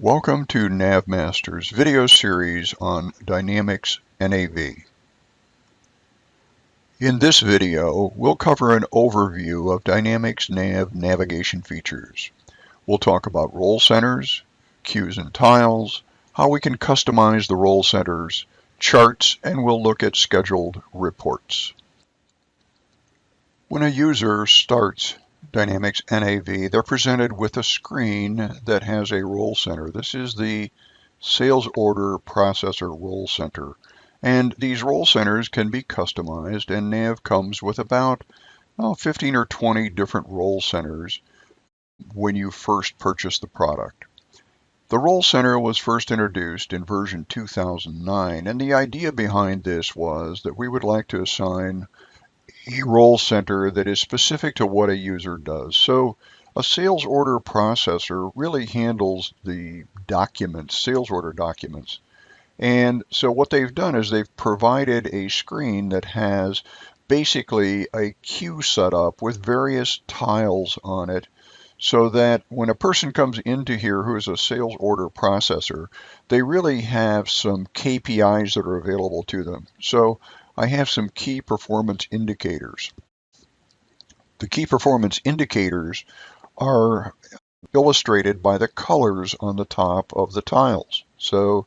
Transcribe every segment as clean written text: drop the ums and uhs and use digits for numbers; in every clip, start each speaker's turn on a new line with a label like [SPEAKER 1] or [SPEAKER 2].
[SPEAKER 1] Welcome to NavMaster's video series on Dynamics NAV. In this video, we'll cover an overview of Dynamics NAV navigation features. We'll talk about role centers, cues and tiles, how we can customize the role centers, charts, and we'll look at scheduled reports. When a user starts Dynamics NAV, they're presented with a screen that has a role center. This is the sales order processor role center. And these role centers can be customized, and NAV comes with about 15 or 20 different role centers when you first purchase the product. The role center was first introduced in version 2009, and the idea behind this was that we would like to assign a role center that is specific to what a user does. So a sales order processor really handles the documents, sales order documents. And so what they've done is they've provided a screen that has basically a queue set up with various tiles on it, so that when a person comes into here who is a sales order processor, they really have some KPIs that are available to them. So I have some key performance indicators. The key performance indicators are illustrated by the colors on the top of the tiles. So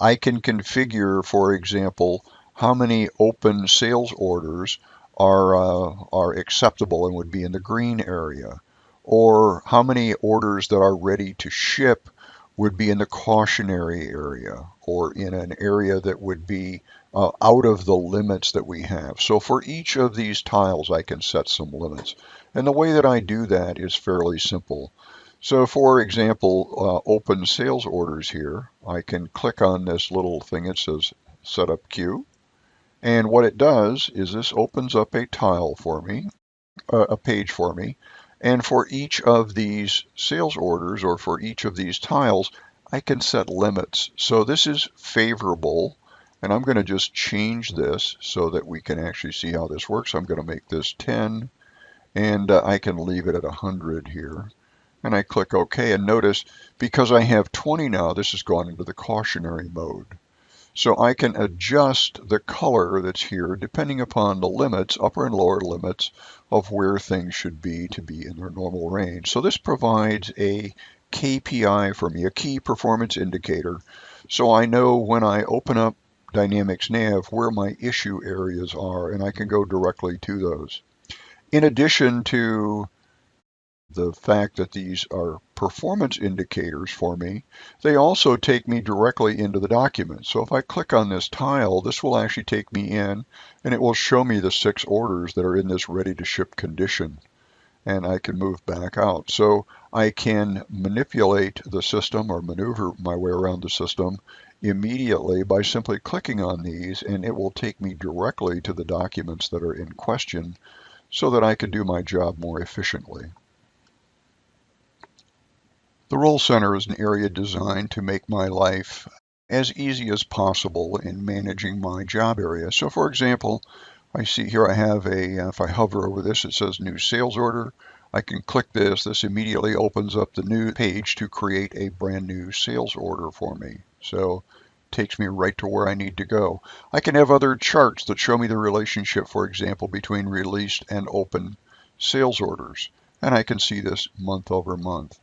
[SPEAKER 1] I can configure, for example, how many open sales orders are acceptable and would be in the green area, or how many orders that are ready to ship would be in the cautionary area, or in an area that would be out of the limits that we have. So for each of these tiles, I can set some limits. And the way that I do that is fairly simple. So for example, open sales orders here, I can click on this little thing. It says set up queue. And what it does is this opens up a tile for me, a page for me. And for each of these sales orders, or for each of these tiles, I can set limits. So this is favorable, and I'm going to just change this so that we can actually see how this works. I'm going to make this 10, and I can leave it at 100 here. And I click OK, and notice, because I have 20 now, this has gone into the cautionary mode. So I can adjust the color that's here depending upon the limits, upper and lower limits, of where things should be to be in their normal range. So this provides a KPI for me, a key performance indicator, so I know when I open up Dynamics NAV where my issue areas are, and I can go directly to those. In addition to the fact that these are performance indicators for me, they also take me directly into the document. So if I click on this tile, this will actually take me in, and it will show me the 6 orders that are in this ready to ship condition. And I can move back out. So I can manipulate the system or maneuver my way around the system immediately by simply clicking on these, and it will take me directly to the documents that are in question so that I can do my job more efficiently. The role center is an area designed to make my life as easy as possible in managing my job area. So for example, I see here I have if I hover over this, it says new sales order. I can click this. This immediately opens up the new page to create a brand new sales order for me. So it takes me right to where I need to go. I can have other charts that show me the relationship, for example, between released and open sales orders. And I can see this month over month.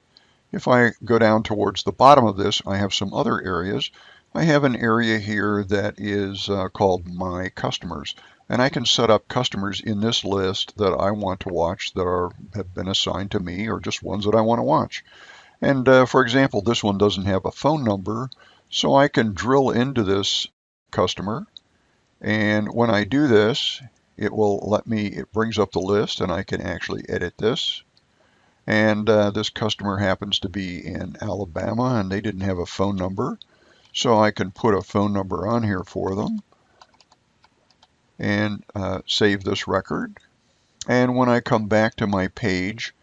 [SPEAKER 1] If I go down towards the bottom of this, I have some other areas. I have an area here that is called My Customers, and I can set up customers in this list that I want to watch that have been assigned to me, or just ones that I want to watch. And for example, this one doesn't have a phone number, so I can drill into this customer, and when I do this, it brings up the list, and I can actually edit this. And this customer happens to be in Alabama, and they didn't have a phone number. So I can put a phone number on here for them and save this record. And when I come back to my page,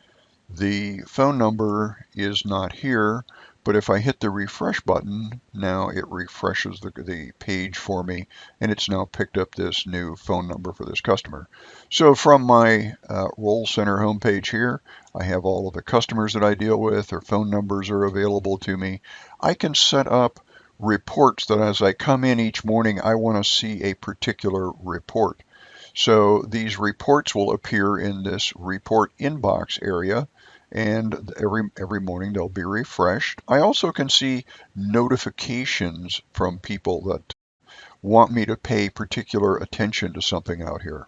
[SPEAKER 1] the phone number is not here, But if I hit the refresh button, now it refreshes the page for me, and it's now picked up this new phone number for this customer. So from my Role Center homepage here, I have all of the customers that I deal with. Their phone numbers are available to me. I can set up reports that as I come in each morning, I want to see a particular report. So these reports will appear in this report inbox area, and every morning they'll be refreshed. I also can see notifications from people that want me to pay particular attention to something out here.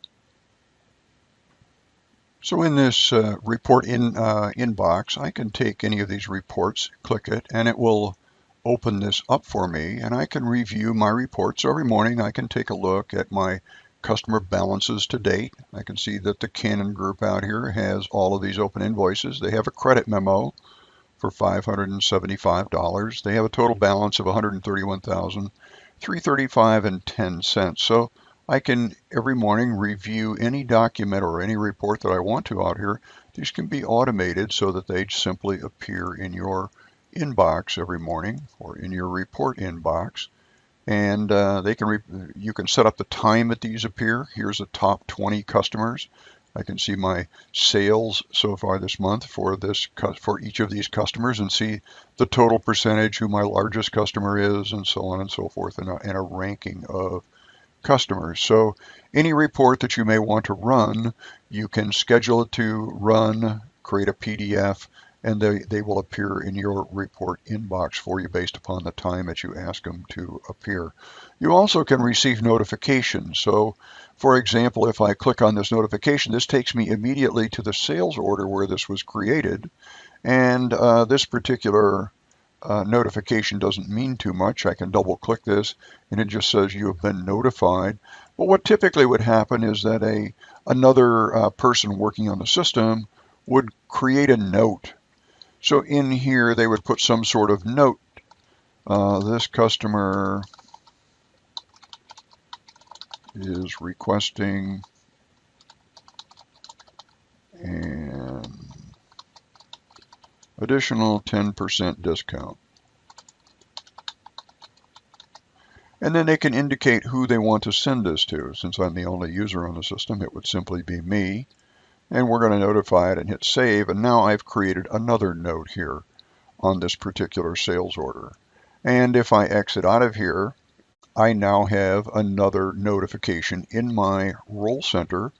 [SPEAKER 1] So in this report inbox, I can take any of these reports, click it, and it will open this up for me, and I can review my reports. So every morning I can take a look at my customer balances to date. I can see that the Canon Group out here has all of these open invoices. They have a credit memo for $575. They have a total balance of $131,335.10. So I can every morning review any document or any report that I want to out here. These can be automated so that they simply appear in your inbox every morning or in your report inbox. And you can set up the time that these appear. Here's the top 20 customers. I can see my sales so far this month for each of these customers and see the total percentage, who my largest customer is, and so on and so forth, and a ranking of customers. So any report that you may want to run, you can schedule it to run, create a PDF, and they will appear in your report inbox for you based upon the time that you ask them to appear. You also can receive notifications. So, for example, if I click on this notification, this takes me immediately to the sales order where this was created. And this particular notification doesn't mean too much. I can double click this, and it just says you have been notified. But what typically would happen is that another person working on the system would create a note. So in here, they would put some sort of note. This customer is requesting an additional 10% discount. And then they can indicate who they want to send this to. Since I'm the only user on the system, it would simply be me. And we're going to notify it and hit save, and now I've created another note here on this particular sales order. And if I exit out of here, I now have another notification in my Role Center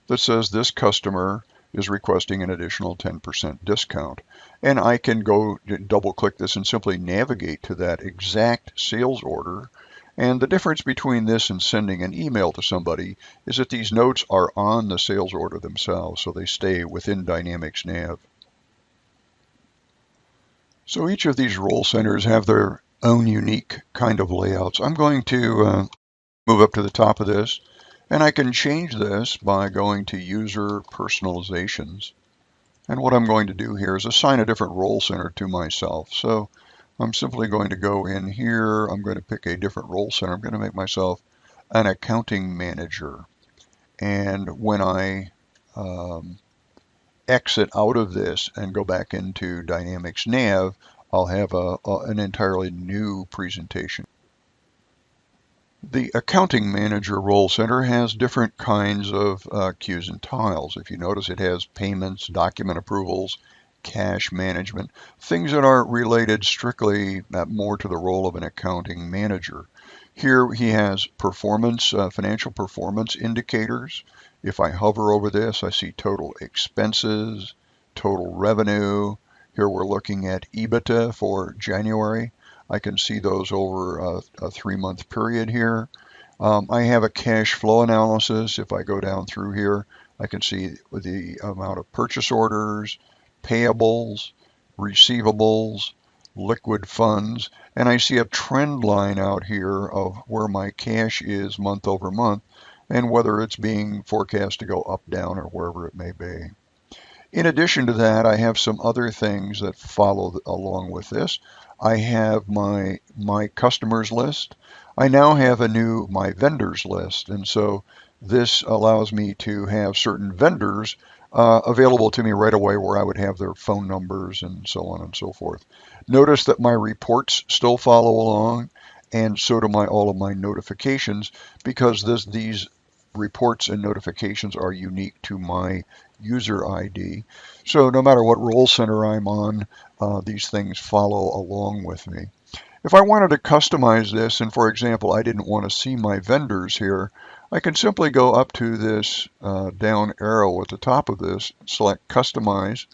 [SPEAKER 1] that says this customer is requesting an additional 10% discount. And I can go double click this and simply navigate to that exact sales order. And the difference between this and sending an email to somebody is that these notes are on the sales order themselves, so they stay within Dynamics NAV. So each of these role centers have their own unique kind of layouts. I'm going to move up to the top of this, and I can change this by going to User Personalizations. And what I'm going to do here is assign a different role center to myself. So I'm simply going to go in here. I'm going to pick a different role center. I'm going to make myself an accounting manager. And when I exit out of this and go back into Dynamics NAV, I'll have an entirely new presentation. The accounting manager role center has different kinds of queues and tiles. If you notice, it has payments, document approvals, cash management, things that are related strictly more to the role of an accounting manager. Here he has performance, financial performance indicators. If I hover over this, I see total expenses, total revenue. Here we're looking at EBITDA for January. I can see those over a 3-month period here. I have a cash flow analysis. If I go down through here, I can see the amount of purchase orders, payables, receivables, liquid funds, and I see a trend line out here of where my cash is month over month and whether it's being forecast to go up, down, or wherever it may be. In addition to that, I have some other things that follow along with this. I have my customers list. I now have my vendors list, and so this allows me to have certain vendors available to me right away where I would have their phone numbers and so on and so forth. Notice that my reports still follow along, and so do all of my notifications, because these reports and notifications are unique to my user ID. So no matter what role center I'm on, these things follow along with me. If I wanted to customize this, and for example, I didn't want to see my vendors here, I can simply go up to this down arrow at the top of this, select Customize,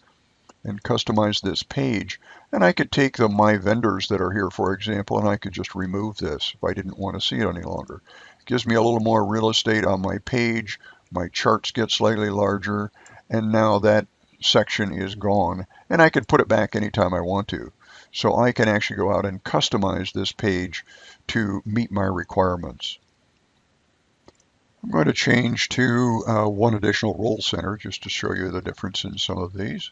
[SPEAKER 1] and customize this page. And I could take the My Vendors that are here, for example, and I could just remove this if I didn't want to see it any longer. It gives me a little more real estate on my page. My charts get slightly larger, and now that section is gone. And I could put it back anytime I want to. So I can actually go out and customize this page to meet my requirements. I'm going to change to one additional role center just to show you the difference in some of these.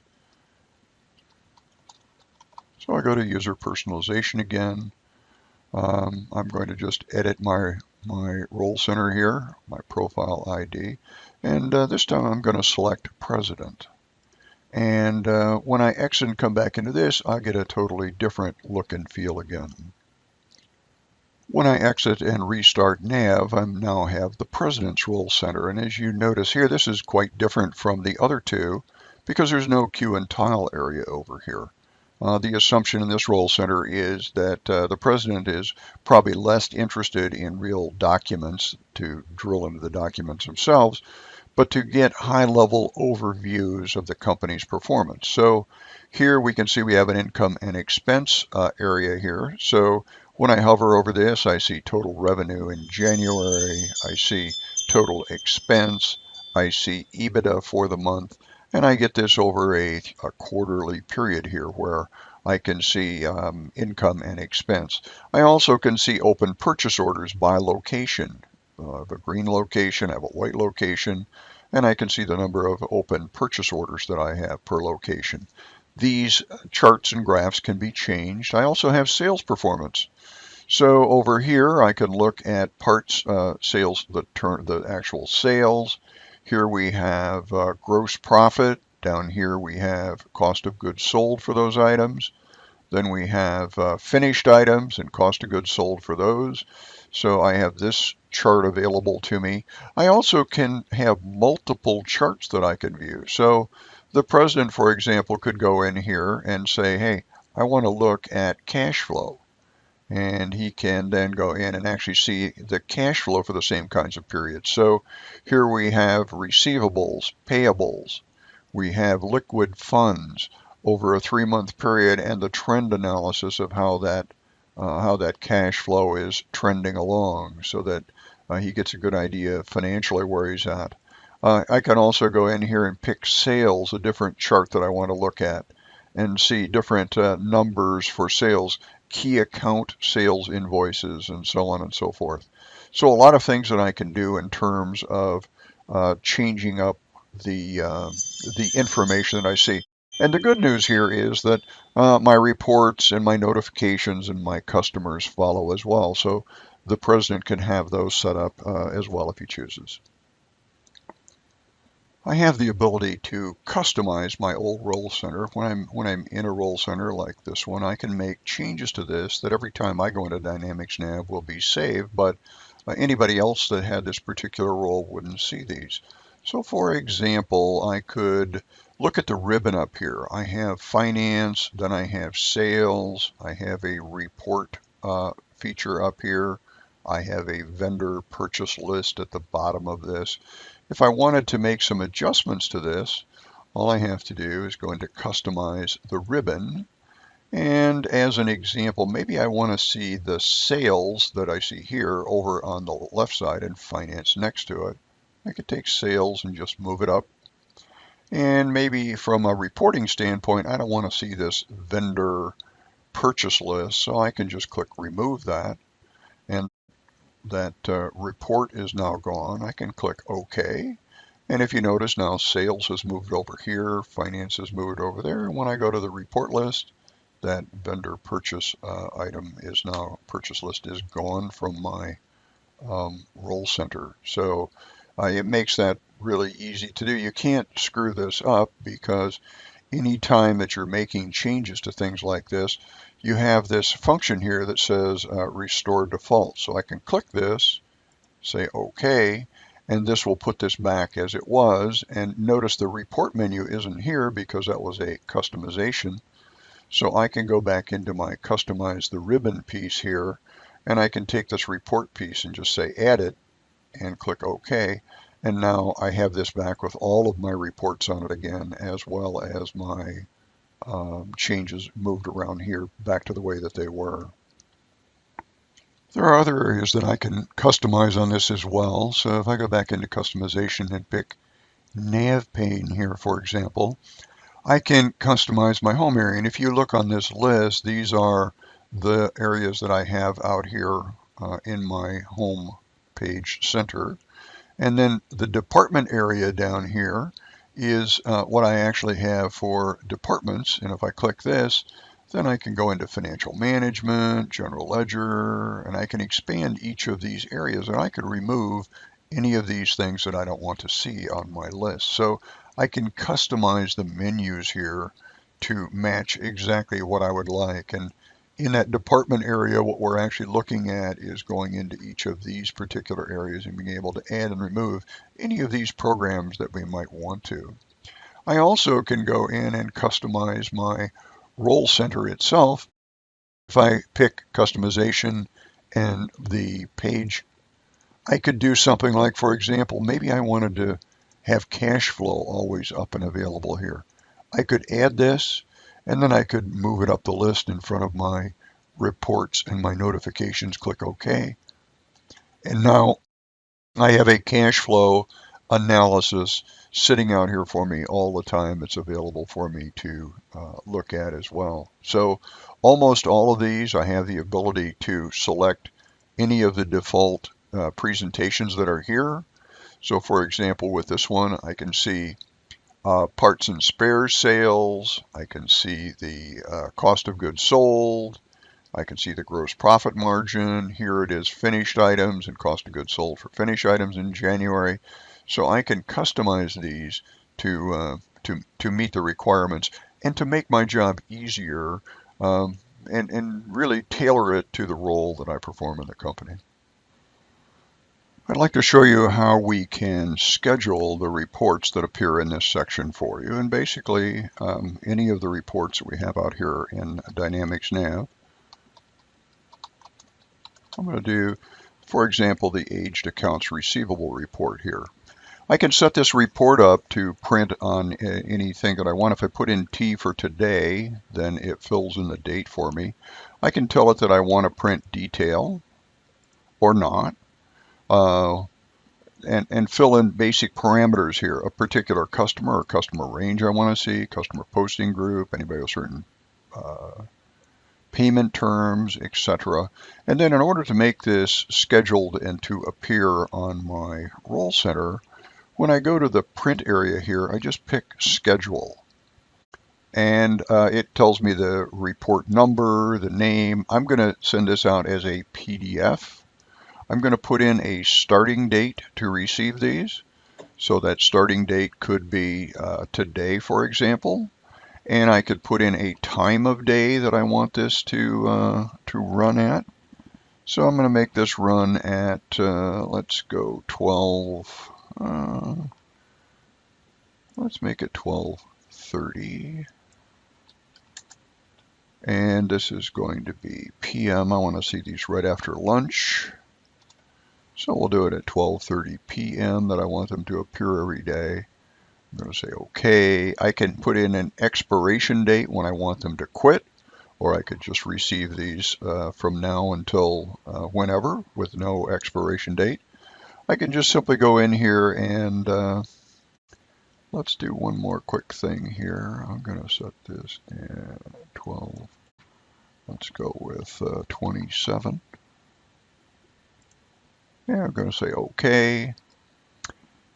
[SPEAKER 1] So I go to user personalization again. I'm going to just edit my role center here, my profile ID, and this time I'm going to select president. And when I exit and come back into this, I get a totally different look and feel again. When I exit and restart NAV, I now have the President's Role Center. And as you notice here, this is quite different from the other two because there's no queue and tile area over here. The assumption in this role center is that the president is probably less interested in real documents to drill into the documents themselves, but to get high-level overviews of the company's performance. So here we can see we have an income and expense area here. So when I hover over this, I see total revenue in January, I see total expense, I see EBITDA for the month, and I get this over a quarterly period here where I can see income and expense. I also can see open purchase orders by location. I have a green location, I have a white location, and I can see the number of open purchase orders that I have per location. These charts and graphs can be changed. I also have sales performance. So over here, I can look at parts sales, the actual sales. Here we have gross profit. Down here we have cost of goods sold for those items. Then we have finished items and cost of goods sold for those. So I have this chart available to me. I also can have multiple charts that I can view. So the president, for example, could go in here and say, hey, I want to look at cash flow. And he can then go in and actually see the cash flow for the same kinds of periods. So here we have receivables, payables. We have liquid funds over a 3-month period and the trend analysis of how that cash flow is trending along so that he gets a good idea financially where he's at. I can also go in here and pick sales, a different chart that I want to look at, and see different numbers for sales, key account sales invoices, and so on and so forth. So a lot of things that I can do in terms of changing up the information that I see. And the good news here is that my reports and my notifications and my customers follow as well. So the president can have those set up as well if he chooses. I have the ability to customize my old role center. When I'm in a role center like this one, I can make changes to this that every time I go into Dynamics NAV will be saved, but anybody else that had this particular role wouldn't see these. So for example, I could look at the ribbon up here. I have finance, then I have sales, I have a report feature up here, I have a vendor purchase list at the bottom of this. If I wanted to make some adjustments to this, all I have to do is go into customize the ribbon. And as an example, maybe I want to see the sales that I see here over on the left side and finance next to it. I could take sales and just move it up. And maybe from a reporting standpoint, I don't want to see this vendor purchase list, so I can just click remove that. And that report is now gone. I can click OK. And if you notice now, sales has moved over here, finance has moved over there. And when I go to the report list, that vendor purchase item is now, purchase list is gone from my role center. So it makes that really easy to do. You can't screw this up because anytime that you're making changes to things like this, you have this function here that says restore default. So I can click this, say OK, and this will put this back as it was. And notice the report menu isn't here because that was a customization. So I can go back into my customize the ribbon piece here, and I can take this report piece and just say add it and click OK. And now I have this back with all of my reports on it again, as well as my changes moved around here back to the way that they were. There are other areas that I can customize on this as well. So if I go back into customization and pick nav pane here, for example, I can customize my home area. And if you look on this list, these are the areas that I have out here in my home page center. And then the department area down here is what I actually have for departments. And if I click this, then I can go into financial management, general ledger, and I can expand each of these areas. And I could remove any of these things that I don't want to see on my list. So I can customize the menus here to match exactly what I would like. And in that department area, what we're actually looking at is going into each of these particular areas and being able to add and remove any of these programs that we might want to. I also can go in and customize my role center itself. If I pick customization and the page, I could do something like, for example, maybe I wanted to have cash flow always up and available here. I could add this, and then I could move it up the list in front of my reports and my notifications, click OK. And now I have a cash flow analysis sitting out here for me all the time. It's available for me to look at as well. So almost all of these, I have the ability to select any of the default presentations that are here. So for example, with this one, I can see parts and spares sales. I can see the cost of goods sold. I can see the gross profit margin. Here it is, finished items and cost of goods sold for finished items in January. So I can customize these to meet the requirements and to make my job easier and really tailor it to the role that I perform in the company. I'd like to show you how we can schedule the reports that appear in this section for you. And basically, any of the reports that we have out here in Dynamics NAV. I'm going to do, for example, the aged accounts receivable report here. I can set this report up to print on anything that I want. If I put in T for today, then it fills in the date for me. I can tell it that I want to print detail or not. And fill in basic parameters here, a particular customer or customer range I want to see, customer posting group, anybody with certain payment terms, etc. And then in order to make this scheduled and to appear on my role center, when I go to the print area here, I just pick schedule. And it tells me the report number, the name. I'm going to send this out as a PDF. I'm going to put in a starting date to receive these. So that starting date could be today, for example. And I could put in a time of day that I want this to run at. So I'm going to make this run at, let's go 12, let's make it 12:30. And this is going to be PM. I want to see these right after lunch. So we'll do it at 12:30 p.m. that I want them to appear every day. I'm going to say OK. I can put in an expiration date when I want them to quit, or I could just receive these from now until whenever with no expiration date. I can just simply go in here and let's do one more quick thing here. I'm going to set this at 12. Let's go with 27. Yeah, I'm going to say OK.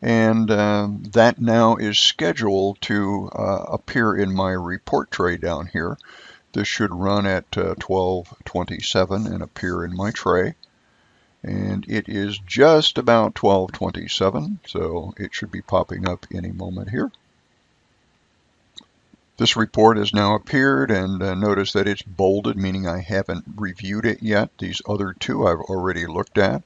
[SPEAKER 1] And that now is scheduled to appear in my report tray down here. This should run at 12:27 and appear in my tray. And it is just about 12:27, so it should be popping up any moment here. This report has now appeared, and notice that it's bolded, meaning I haven't reviewed it yet. These other two I've already looked at.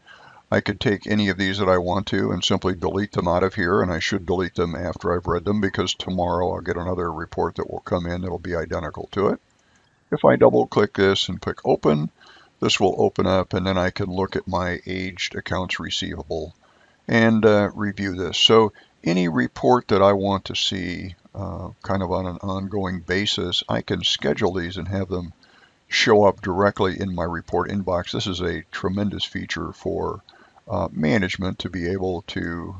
[SPEAKER 1] I could take any of these that I want to and simply delete them out of here, and I should delete them after I've read them because tomorrow I'll get another report that will come in that'll be identical to it. If I double click this and click open, this will open up, and then I can look at my aged accounts receivable and review this. So any report that I want to see kind of on an ongoing basis, I can schedule these and have them show up directly in my report inbox. This is a tremendous feature for management to be able to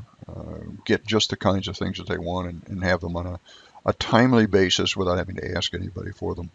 [SPEAKER 1] get just the kinds of things that they want and have them on a timely basis without having to ask anybody for them.